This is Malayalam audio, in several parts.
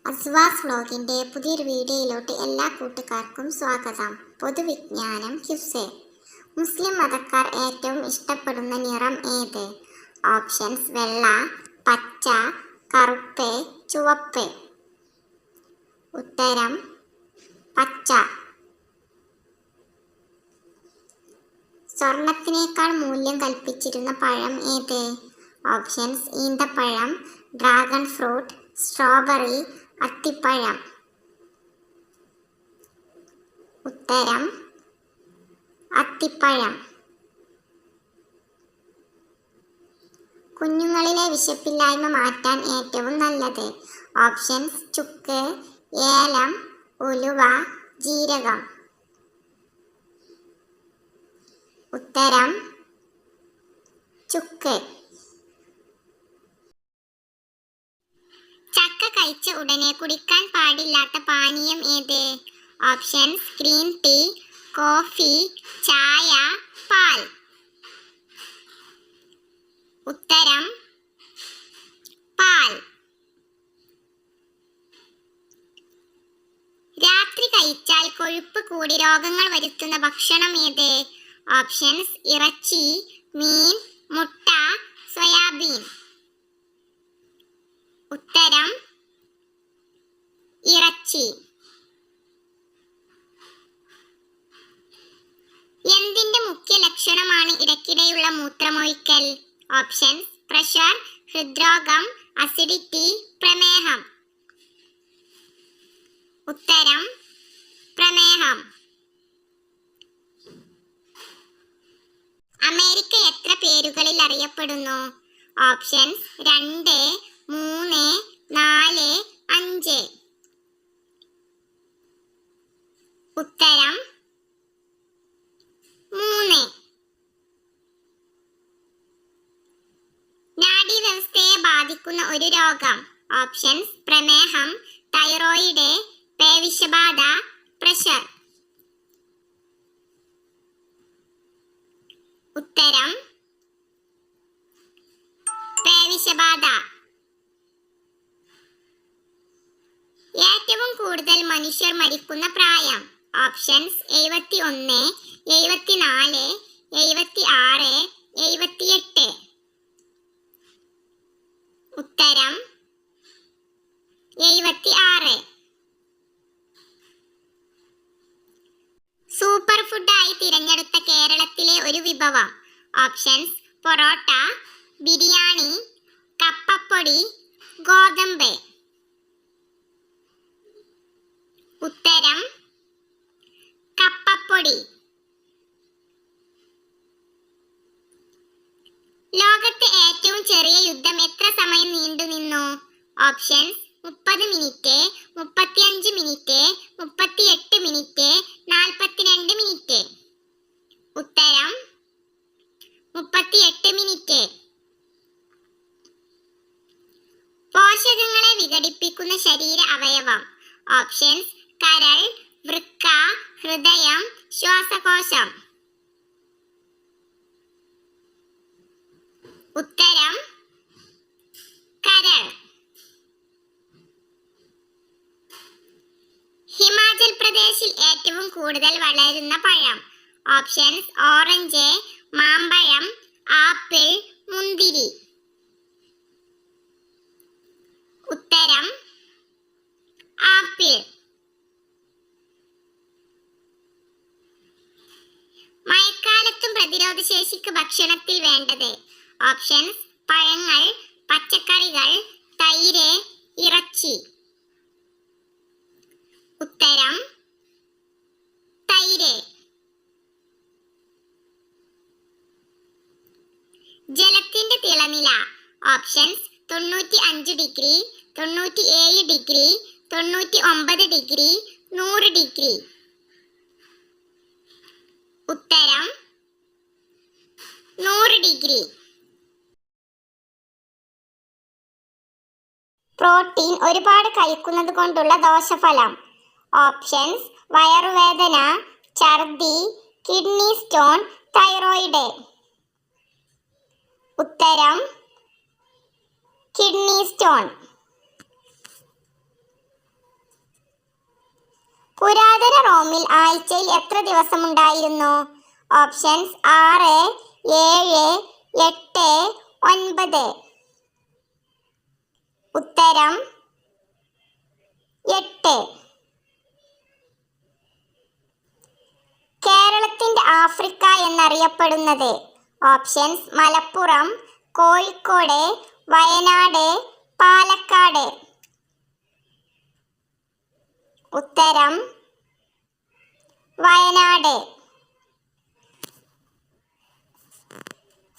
അസ്വാസ് വ്ലോഗിൻ്റെ പുതിയൊരു വീഡിയോയിലോട്ട് എല്ലാ കൂട്ടുകാർക്കും സ്വാഗതം. പൊതുവിജ്ഞാനം ക്യുസ്. മുസ്ലിം മതക്കാർ ഏറ്റവും ഇഷ്ടപ്പെടുന്ന നിറം ഏത്? ഓപ്ഷൻസ്: വെള്ള, പച്ച, കറുപ്പ്, ചുവപ്പ്. ഉത്തരം പച്ച. സ്വർണത്തിനേക്കാൾ മൂല്യം കൽപ്പിച്ചിരുന്ന പഴം ഏത്? ഓപ്ഷൻസ്: ഈന്തപ്പഴം, ഡ്രാഗൺ ഫ്രൂട്ട്, സ്ട്രോബെറി, അത്തിപ്പഴം. ഉത്തരം അത്തിപ്പഴം. കുഞ്ഞുങ്ങളിലെ വിശപ്പില്ലായ്മ മാറ്റാൻ ഏറ്റവും നല്ലത്? ഓപ്ഷൻസ്: ചുക്ക്, ഏലം, ഉലുവ, ജീരകം. ഉത്തരം ചുക്ക്. ചക്ക കഴിച്ച ഉടനെ കുടിക്കാൻ പാടില്ലാത്ത പാനീയം ഏത്? ഓപ്ഷൻസ്: ഗ്രീൻ ടീ, കോഫി, ചായ, പാൽ. ഉത്തരം പാൽ. രാത്രി കഴിച്ചാൽ കൊഴുപ്പ് കൂടി രോഗങ്ങൾ വരുത്തുന്ന ഭക്ഷണം ഏത്? ഓപ്ഷൻസ്: ഇറച്ചി, മീൻ, മുട്ട, സോയാബീൻ. ഉത്തരം ഇറച്ചി. എന്തിന്റെ മുഖ്യ ലക്ഷണമാണ് ഇടയ്ക്കിടെയുള്ള മൂത്രമൊഴിക്കൽ? ഓപ്ഷൻസ്: പ്രഷർ, ഹൃദ്രോഗം, അസിഡിറ്റി, പ്രമേഹം. ഉത്തരം പ്രമേഹം. അമേരിക്ക എത്ര പേരുകളിൽ അറിയപ്പെടുന്നു? ഓപ്ഷൻസ്: 2, 3, 4, 5. ഉത്തരം 3. നാഡീവ്യവസ്ഥയെ ബാധിക്കുന്ന ഒരു രോഗം? ഓപ്ഷൻസ്: പ്രമേഹം, തൈറോയിഡ്, പേവിഷബാധ, പ്രഷർ. ഉത്തരം പേവിഷബാധ. ഏറ്റവും കൂടുതൽ മനുഷ്യർ മരിക്കുന്ന പ്രായം? ഓപ്ഷൻസ്: 71, 74, 76, 78. ഉത്തരം 76. സൂപ്പർ ഫുഡായി തിരഞ്ഞെടുത്ത കേരളത്തിലെ ഒരു വിഭവം? ഓപ്ഷൻസ്: പൊറോട്ട, ബിരിയാണി, കപ്പപ്പൊടി, ഗോതമ്പ്. ഉത്തരം കപ്പപ്പൊടി. ലോകത്തെ ഏറ്റവും ചെറിയ യുദ്ധം എത്ര സമയം നീണ്ടുനിന്നു? Options: 30 minute, 35 minute, 38 minute, 42 minute. ഉത്തരം 38 മിനിറ്റ്. പോഷകങ്ങളെ വിഘടിപ്പിക്കുന്ന ശരീര അവയവം? ഓപ്ഷൻസ്: കരൾ, വൃക്ക, ഹൃദയം, ശ്വാസകോശം. ഉത്തരം കരൾ. ഹിമാചൽ പ്രദേശിൽ ഏറ്റവും കൂടുതൽ വളരുന്ന പഴം? ഓപ്ഷൻസ്: ഓറഞ്ച്, മാമ്പഴം, ആപ്പിൾ, മുന്തിരി. ഉത്തരം ആപ്പിൾ. മഴക്കാലത്തും പ്രതിരോധശേഷിക്ക് ഭക്ഷണത്തിൽ വേണ്ടത്? ഓപ്ഷൻസ്: പഴങ്ങൾ, പച്ചക്കറികൾ, തൈര്, ഇറച്ചി. ഉത്തരം തൈര്. ജലത്തിന്റെ തിളനില? Options: 95 degree, 97 degree, 99 degree, 100 degree. ഉത്തരം 100 ഡിഗ്രി. പ്രോട്ടീൻ ഒരുപാട് കഴിക്കുന്നത് കൊണ്ടുള്ള ദോഷഫലം? ഓപ്ഷൻസ്: വയറുവേദന, ഛർദി, കിഡ്നി സ്റ്റോൺ, തൈറോയിഡ്. ഉത്തരം കിഡ്നി സ്റ്റോൺ. പുരാതന റോമിൽ ആഴ്ചയിൽ എത്ര ദിവസമുണ്ടായിരുന്നു? ഓപ്ഷൻസ് 6, 7, 8, 9. ഉത്തരം 8. കേരളത്തിന്റെ ആഫ്രിക്ക എന്നറിയപ്പെടുന്നത്? ഓപ്ഷൻസ് മലപ്പുറം, കോഴിക്കോട്, വയനാട്, പാലക്കാട്. ഉത്തരം വയനാട്.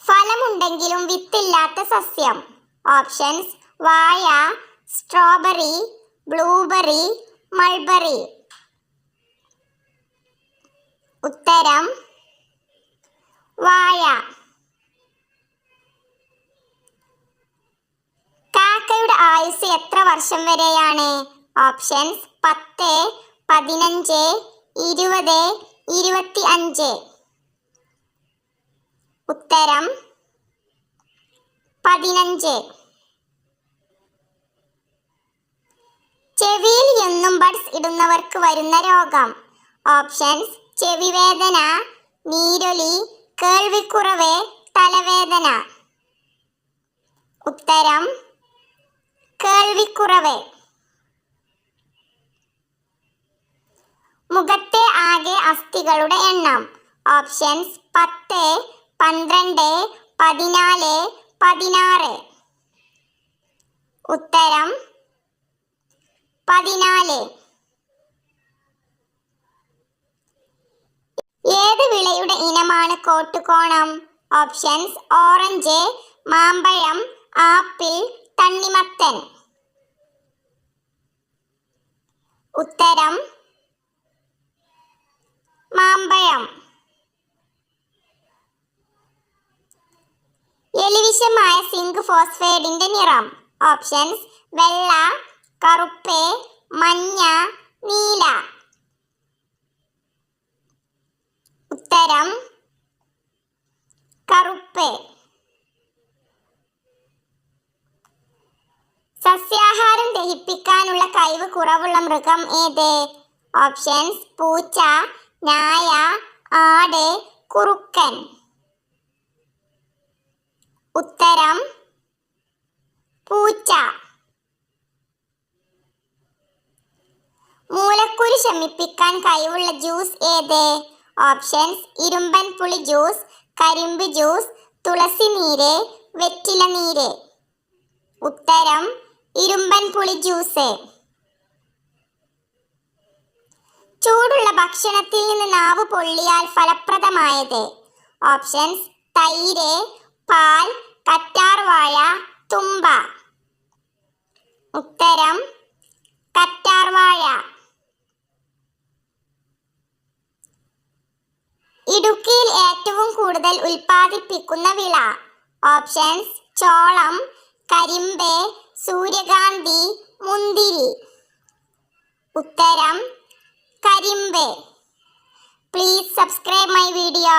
ഫലമുണ്ടെങ്കിലും വിത്തില്ലാത്ത സസ്യം? ഓപ്ഷൻസ് വാഴ, സ്ട്രോബെറി, ബ്ലൂബെറി, മൾബറി. ഉത്തരം വാഴ. കാക്കയുടെ ആയുസ് എത്ര വർഷം വരെയാണ്? ഓപ്ഷൻസ് 10, 15, 20, 25. ഉത്തരം 15. ചെവിയിൽ എന്നും ബഡ്സ് ഇടുന്നവർക്ക് വരുന്ന രോഗം? ഓപ്ഷൻസ് ചെവിവേദന, നീരൊലി, കേൾവിക്കുറവ്, തലവേദന. ഉത്തരം കേൾവിക്കുറവ്. മുഖത്തെ ആകെ അസ്ഥികളുടെ എണ്ണം? ഓപ്ഷൻസ് 10, 12, 14, 16. ഉത്തരം 14. ഏത് വിളയുടെ ഇനമാണ് കോട്ടുകോണം? ഓപ്ഷൻസ് ഓറഞ്ച്, മാമ്പഴം, ആപ്പിൾ, തണ്ണിമത്തൻ. ഉത്തരം മാമ്പഴം. എലിവിഷമായ സിങ്ക് ഫോസ്ഫൈഡിന്റെ നിറം? ഓപ്ഷൻസ് വെള്ള, കറുപ്പ്, മഞ്ഞ, നീല. ഉത്തരം കറുപ്പ്. സസ്യാഹാരം ദഹിപ്പിക്കാനുള്ള കഴിവ് കുറവുള്ള മൃഗം ഏത്? ഓപ്ഷൻസ് പൂച്ച, നായ, ആട്, കുറുക്കൻ. ഉത്തരം പൂച്ച. മൂലക്കുരു ശമിപ്പിക്കാൻ കഴിവുള്ള ജ്യൂസ് ഏത്? ഓപ്ഷൻസ് ഇരുമ്പൻ പുളി ജ്യൂസ്, കരിമ്പ് ജ്യൂസ്, തുളസി നീര്, വെറ്റില നീര്. ഉത്തരം ഇരുമ്പൻ പുളി ജ്യൂസ്. ചൂടുള്ള ഭക്ഷണത്തിൽ നിന്ന് നാവ് പൊള്ളിയാൽ ഫലപ്രദമായത്? ഓപ്ഷൻസ് തൈര്, പാൽ, കറ്റാർവാഴ, തുമ്പ. ഉത്തരം കറ്റാർവാഴ. ഇടുക്കിയിൽ ഏറ്റവും കൂടുതൽ ഉൽപ്പാദിപ്പിക്കുന്ന വിള? ഓപ്ഷൻസ് ചോളം, കരിമ്പ്, സൂര്യകാന്തി, മുന്തിരി. ഉത്തരം കരിമ്പ്. Please subscribe my video.